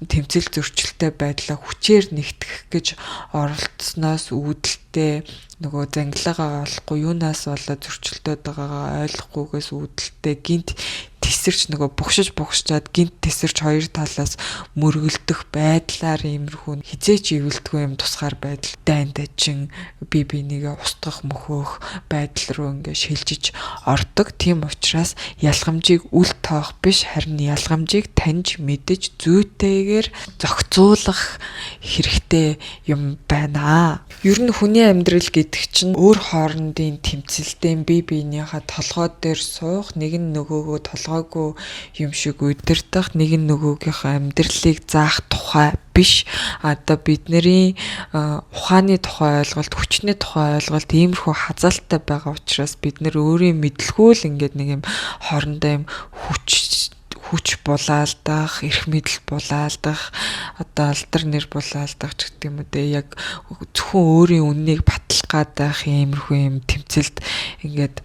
тэмцэл зөрчилтэй байдлаа хүчээр нэгтгэх гэж оролцсноос үүдэлтэй зангилаагаа олохгүй юунаас болоод зөрчилдөд байгаагаа ойлгохгүйгээс үүдэлтэй гинт тесэрч бугшижаад гинт тесэрч хоёр талаас мөргөлдөх байдлаар иймэрхүү хизээч ивэлдэггүй юм тусгаар байдал дайн дажин бие бинийгээ устгах мөхөөх байдал руу ингээ шилжиж ордог. Тийм учраас ялгамжийг үл тоох биш харин ялгамжийг таньж мэдэж зүйтэйгээр зохицуулах хэрэгтэй юм байна. Ер нь хүний амьдрал гэдэг чинь өөр хоорондын тэмцэлтэй бие биенийхээ толгой дээр суух, нэг нь нөгөөгөө толгойгүй юм шиг удирдах, нэг нь нөгөөгийнхөө амьдралыг заах тухай биш. Одоо бидний ухааны тухай ойлголт, хүчний тухай ойлголт иймэрхүү хазаалттай байгаа учраас бид нэр өөрийн мэдлгүй л ингээд нэг юм хоорондоо юм хүч булаалдах, эрх мэдэл булаалдах, одоо алдар нэр булаалдах ч гэдэг юм үү те, яг зөвхөн өөрийн үннийг батлах гадах иймэрхүү юм тэмцэлд ингээд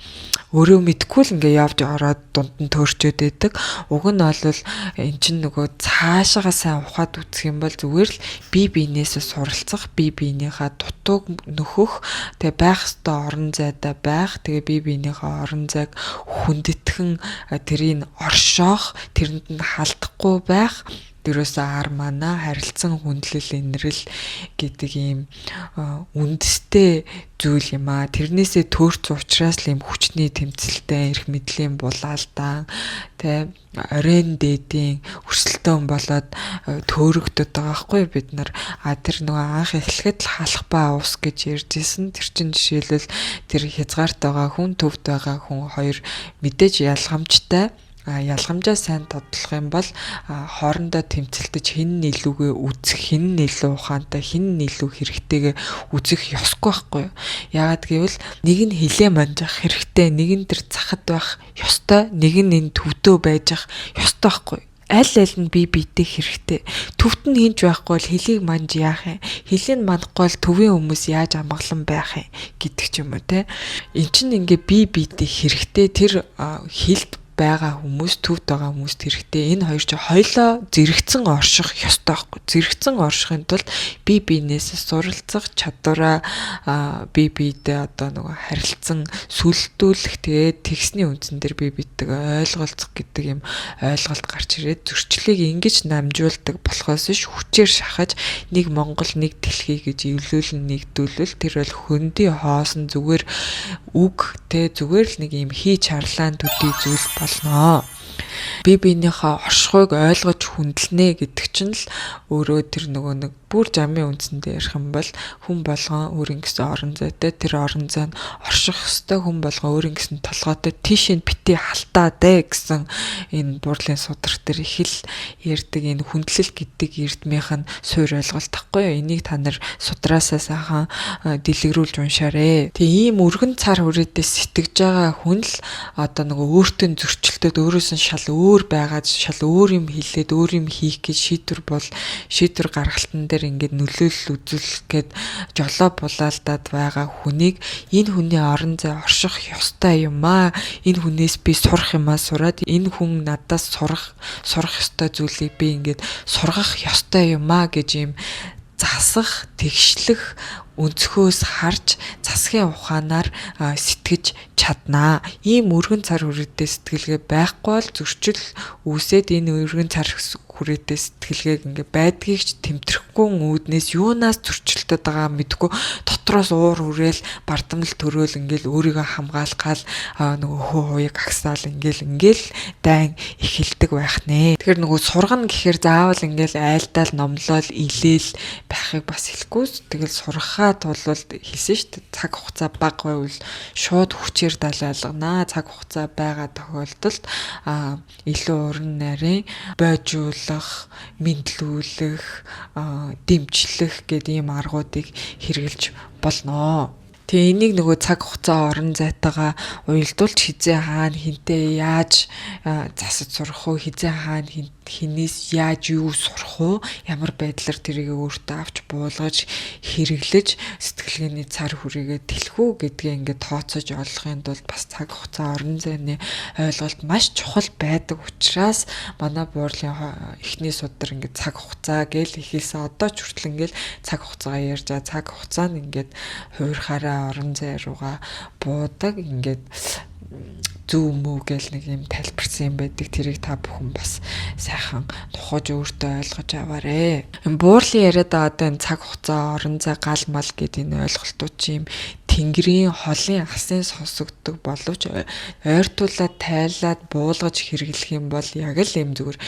өөрөө мэдгүй л ингээ явж ороод дунд нь төөрчөөд байдаг. Уг нь бол эн чинь цаашаага сайн ухаад үзэх юм бол зүгээр л бие биенээсээ суралцах, бие биенийхээ дутууг нөхөх, тэгээ байх ёстой орон зайдаа байх, тэгээ бие биенийхээ орон зайг хүндэтгэн тэрийг оршоох, тэрэнд нь халдахгүй байх. Дөрөөсөө ар мана харилцан хүндлэл инрэл гэдэг ийм үндэстэй зүйл юм аа. Тэрнээсээ төөрч учраас л ийм хүчний тэмцэлтэй эрх мэдлийн булаалдаан оройн дээдийн өрсөлдөөн болоод төөрөгдөд байгаа байхгүй бид нар. Тэр анх эхлэхэд л халах ба ус гэж ярьжсэн. Тэр чинь жишээлбэл тэр хязгаарт байгаа хүн, төвд байгаа хүн хоёр мэдээж ялгамжтай. Ялгамжаа сайн тодлох юм бол хоорондоо тэмцэлтэж хэн нь илүүгээ үзэх, хэн нь илүү ухаантай, хэн нь илүү хэрэгтэйгээ үзэх ёсгүй байхгүй юу. Яагаад гэвэл нэг нь хилээ манжих хэрэгтэй, нэг нь тэр цахад байх ёстой, нэг нь энэ төвдөө байж ах ёстой байхгүй юу. Аль нь бие биетэй хэрэгтэй. Төвт нь хинж байхгүй бол хөлийг манж яах юм? Хөлийг мандахгүй бол төвийн хүмүүс яаж амгалан байх юм гэдэг ч юм уу те. Эн чинь ингээ бие биетэй хэрэгтэй. Тэр хилд байгаа хүмүүс, төвд байгаа хүмүүст хэрэгтэй. Энэ хоёр ч хоёлоо зэрэгцэн орших ёстой байхгүй. Зэрэгцэн оршихын тулд бие биенээс суралцах чадвараа бие биедээ харилцан сүлдүүлэх, тэгээд тэгсний үндсэн дээр бие биетэйгээ ойлголцох гэдэг юм ойлголт гарч ирээд зөрчлийг ингэж намжуулдаг болохоос ш хүчээр шахаж нэг Монгол, нэг дэлхий гэж эвлүүлэн нэгдүүлвэл тэр бол хөндөй хоосон зүгээр үг те, зүгээр л нэг юм хийж харлаан төдий зүйл болно. Бие биенийхээ оршихуйг ойлгож хүндэлнэ гэдэг чинь л өөрөө тэр нэг бүр жамын үндсэндээ ярих юм бол хүн болгон өөрийн гэсэн орон зайтай, тэр орон зай нь орших ёстой, хүн болгон өөрийн гэсэн толгойтой тийш нь битээ халтаа гэсэн энэ буурлын судрах дээр их л ярьдаг энэ хүндлэл гэдэг эрдмийнх нь суур ойлголт тахгүй юу. Энийг та нар судраасаа сайхан дэлгэрүүлж уншаарэ. Тэгээ ийм өргөн цар хүрээдээ сэтгэж байгаа хүн л өөртөө зөрчилдөд өөрөөс нь шал өөр байгаад шал өөр юм хэлээд өөр юм хийх гэж шийдвэр гаргалтан дээр ингээд нөлөөлөл үзүүлэх гээд жолоо булаалдаад байгаа хүнийг энэ хүний орон зай орших ёстой юм аа. Энэ хүнээс би сурах юмаа сураад энэ хүн надаас сурах ёстой зүйлийг би ингээд сургах ёстой юм аа гэж юм засах, тэгшлэх өнцгөөс харж засгийн ухаанаар сэтгэж чаднаа. Ийм өргөн цар хүрээтэй сэтгэлгээ байхгүй бол зөрчил үүсээд энэ өргөн цар хүрээтэй сэтгэлгээг ингээ байдгийг ч тэмтэрэхгүй үүднээс юунаас зөрчилдөд байгаа мэдгүй дотроос уур хүрээл бардамл төрөөл ингээл өөрийгөө хамгаалгаал нөгөө хөө хуяг агсаал ингээл дайн эхэлдэг байх нэ. Тэгэхээр нөгөө сургана гэхээр заавал ингээл айлдаал номлол илээл байхыг бас хэлэхгүй. Тэгэл сургахаа тулвал хэлсэн шүү дээ. Цаг хугацаа бага байвал шууд хүчээр далайлгана. Цаг хугацаа байгаа тохиолдолд илүү уран нарийн бойжуулах, мэдлүүлэх, дэмжлэх гэдэг ийм аргуудыг хэрэгжилж болно. Тэгээ энийг нөгөө цаг хугацаа орон зайтайгаа уялдуулж хизээ хаана хинтээ яаж засаж сурах уу, хизээ хаана хинээс яаж юу сурах уу, ямар байдлаар тэрийг өөртөө авч буулгаж хэрэглэж сэтгэлгээний цар хүрээгээ тэлэх үү гэдгээ ингээд тооцоож олохын тулд бас цаг хугацаа орон зайны ойлголт маш чухал байдаг учраас манай буурлын эхний судар ингээд цаг хугацаа гэж ихээсээ одоо ч хүртэл ингээд цаг хугацаагаа ярьж байгаа. Цаг хугацаа нь ингээд хуурхаараа орон зай руугаа буудаг ингээд зөв мүү гэл нэг юм тайлбарсан юм байдаг. Тэрийг та бүхэн бас сайхан тухаж өөртөө ойлгож аваарэ. Буурлын яриад байгаа одоо энэ цаг хугацаа орон зай гал мал гэдэг энэ ойлголтууд чинь тэнгэрийн холын асын сонсогддог боловч ойртуулаад тайлаад буулгаж хэрэглэх юм бол яг л юм зүгээр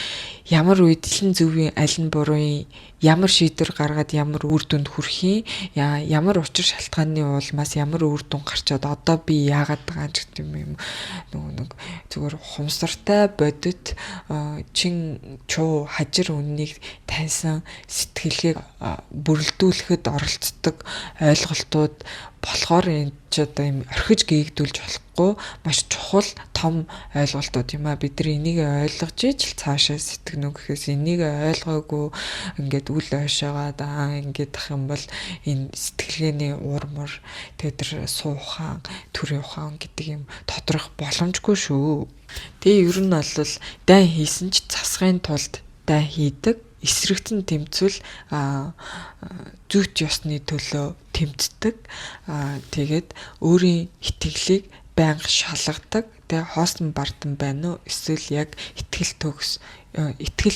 ямар үед л зөвийн аль нь буруу ямар шийдвэр гаргаад ямар үр дүнд хүрэхин ямар учир шалтгааны улмаас ямар үр дүн гарчаад одоо би яагаад байгаа ч гэдэг юм нөгөө нэг зүгээр хумсартай бодит чин чуу хажир үннийг таньсан сэтгэлгээг бүрэлдүүлэхэд оролцдог ойлголтууд болохоор энэ ч одоо юм орхиж гээгдүүлж болохгүй маш чухал том ойлголтууд юм а. Бид нар энийг ойлгож ижил цаашаа сэтгэнө гэхээс энийг ойлгоогүй ингээд үл ойшоогоод ингээд ах юм бол энэ сэтгэлгээний уурмар тэр суухан төрийн ухаан гэдэг юм тодрох боломжгүй шүү. Тэгээ ер нь бол дайн хийсэн ч засахын тулд дайн хийдэг. Эсрэгтэн тэмцвэл зүйт ёсны төлөө тэмцдэг. Тэгээд өөрийн итгэлийг байнга шалгадаг. Тэгээ хоосон бардам байна уу? Эсвэл яг итгэл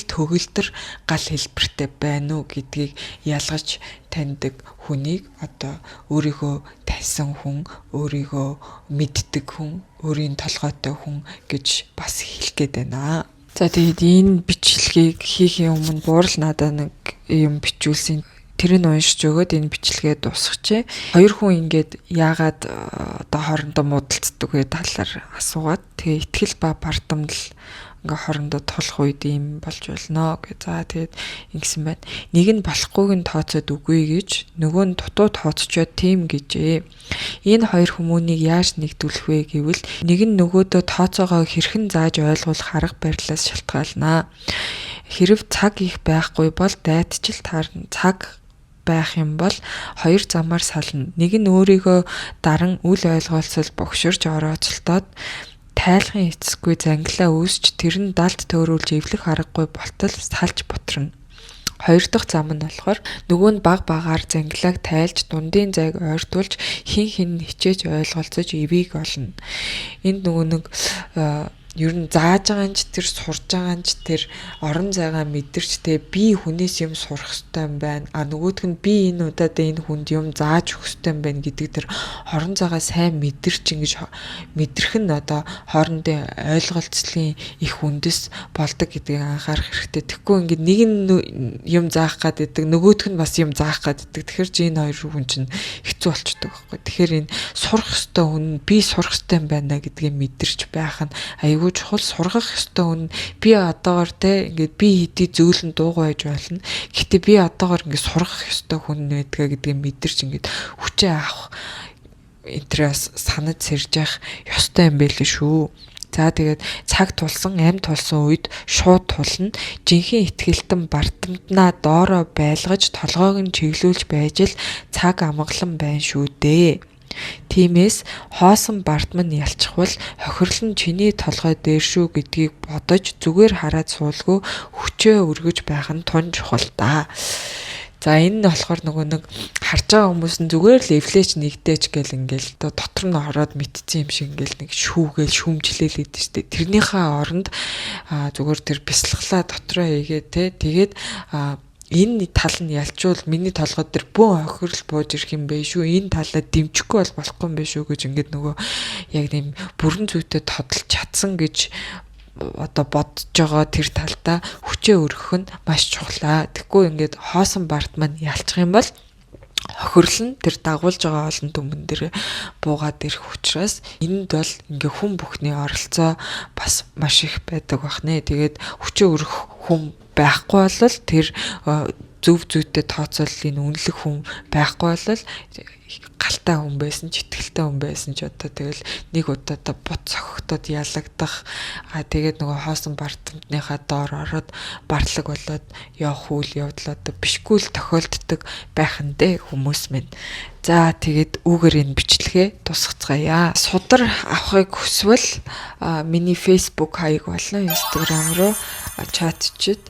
төгөлдөр гал хэлбэртэй байна уу гэдгийг ялгаж таньдаг хүнийг одоо өөрийгөө тайсан хүн, өөрийгөө мэддэг хүн, өөрийн толгойтой хүн гэж бас хэлэх гээд байна. За тэгээд энэ бичлэгийг хийхийн өмнө буурал надад нэг юм бичүүлсэн. Тэрийг уншиж өгөөд энэ бичлэгээ дуусгачээ. Хоёр хүн ингээд яагаад одоо хоорондоо муудалцдаг вэ талаар асуугаад тэгээ итгэл ба бардамл ингээ хоорондоо тулах үед юм болж болно гэж. За тэгээд ингэсэн байна. Нэг нь болохгүйг нь тооцоод үгүй гэж, нөгөө нь дутуу тооцчоод тийм гэжээ. Энэ хоёр хүмүүнийг яаж нэгдүүлэх вэ гэвэл нэг нь нөгөөдөө тооцоогоо хэрхэн зааж ойлгуулах арга барилаас шалтгаалнаа. Хэрв цаг их байхгүй бол дайтчил таарна. Цаг байх юм бол хоёр замаар сална. Нэг нь өөрийгөө даран үл ойлголцол богширч орооцолтоод тайлхын эцэсгүй зангилаа үүсч тэр нь далд төөрүүлж эвлэх аргагүй болтол салж бутрана. Хоёр дахь зам нь болохоор нөгөө нь багаар зангилааг тайлж дундын зайг ойртуулж хин хичээж ойлголцож эвийг олно. Энд нөгөө нэг ер нь зааж байгаа нь ч тэр сурж байгаа нь ч тэр орон зайгаа мэдэрчтэй би хүнээс юм сурах хэрэгтэй юм байна. Нөгөөх нь би энэ удаад энэ хүнд юм зааж өгөх хэрэгтэй юм байна гэдэг тэр орон зайгаа сайн мэдэрч ингэж мэдрэх нь одоо хоорондын ойлголцлын их үндэс болдог гэдгийг анхаарах хэрэгтэй. Тэгэхгүй ингээд нэг нь юм заах гэдэг нөгөөх нь бас юм заах гэдэг. Тэгэхээр чи энэ хоёр хүн чинь хэцүү болчдөг байхгүй. Тэгэхээр энэ сурах хэрэгтэй хүн би сурах хэрэгтэй юм байна гэдгийг мэдэрч байх нь аюул чухал. Сургах ёстой хүн би одоогор те ингээд би хэдий зөөлөн дуугүй байж болно. Гэтэ би одоогор ингээд сургах ёстой хүн байдгаа гэдгийг мэдэрч ингээд хүчээ авах интерес санаж сэрж явах ёстой юм байл шүү. За тэгээд цаг тулсан, амь тулсан үед шууд тулна. Жинхэнэ итгэлтэн бардамтнаа доороо байлгаж толгойг нь чиглүүлж байж л цаг амгалан байна шүү дээ. Тиймээс хоосон бардам нь ялчхвал хохирлон чиний толгой дээр шүү гэдгийг бодож зүгээр хараад суулгүй хүчээ өргөж байх нь тун чухал та. За энэ нь болохоор нөгөө нэг харж байгаа хүмүүс нь зүгээр л эвлээч нэгдээч гэл ингээл дотор нь ороод мэдсэн юм шиг ингээл нэг шүүгээл шүмжлээл идэв штэ. Тэрнийхээ оронд зүгээр тэр бясалгалаа дотроо хийгээ те. Тэгээд энэ тал нь ялчвал миний толгой дээр бөөн хохирол бууж ирэх юм бэ шүү. Энэ талаа дэмжихгүй бол болохгүй юм бэ шүү гэж ингээд нөгөө яг нэм бүрэн зүйтэй тодолж чадсан гэж одоо бодож байгаа тэр талдаа хүчээ өргөх нь маш чухлаа. Тэгэхгүй ингээд хоосон бардам нь ялчих юм бол хохирол нь тэр дагуулж байгаа олон түмэн дээр буугаад ирэх учраас энд бол ингээ хүн бүхний оролцоо бас маш их байдаг бахнэ. Тэгээд хүчээ өргөх хүн байхгүй бол тэр зөв зүйтэй тооцооллын үнэлэх хүн байхгүй бол галтай хүн байсан ч итгэлтэй хүн байсан ч одоо тэгэл нэг удаадаа бут цохогдоод ялагдах тэгээд нөгөө хоосон бардамтныхаа доор ороод барлаг болоод явах үйл явдал одоо бишгүй л тохиолддог байх нь дээ хүмүүс минь. За тэгээд үүгээр энэ бичлэгээ тусгацгаая. Судар авахыг хүсвэл миний Facebook хаяг болон Instagram руу чатчид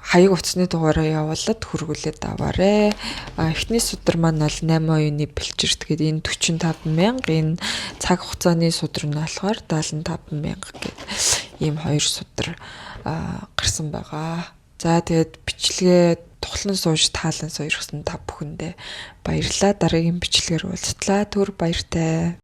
хаяг утасны дугаараа явуулаад хүргүүлээд аваарэ. Эхний судар маань бол 8 оюуны бэлчирт гэдэг энэ 45,000, энэ цаг хугацааны судар нь болохоор 75,000 гэдэг ийм хоёр судар гарсан байгаа. За тэгээд бичлэгээ тухлан сууж таалан сойрхсон та бүхэндээ баярлалаа. Дараагийн бичлэгээр уулзтлаа. Түр баяртай.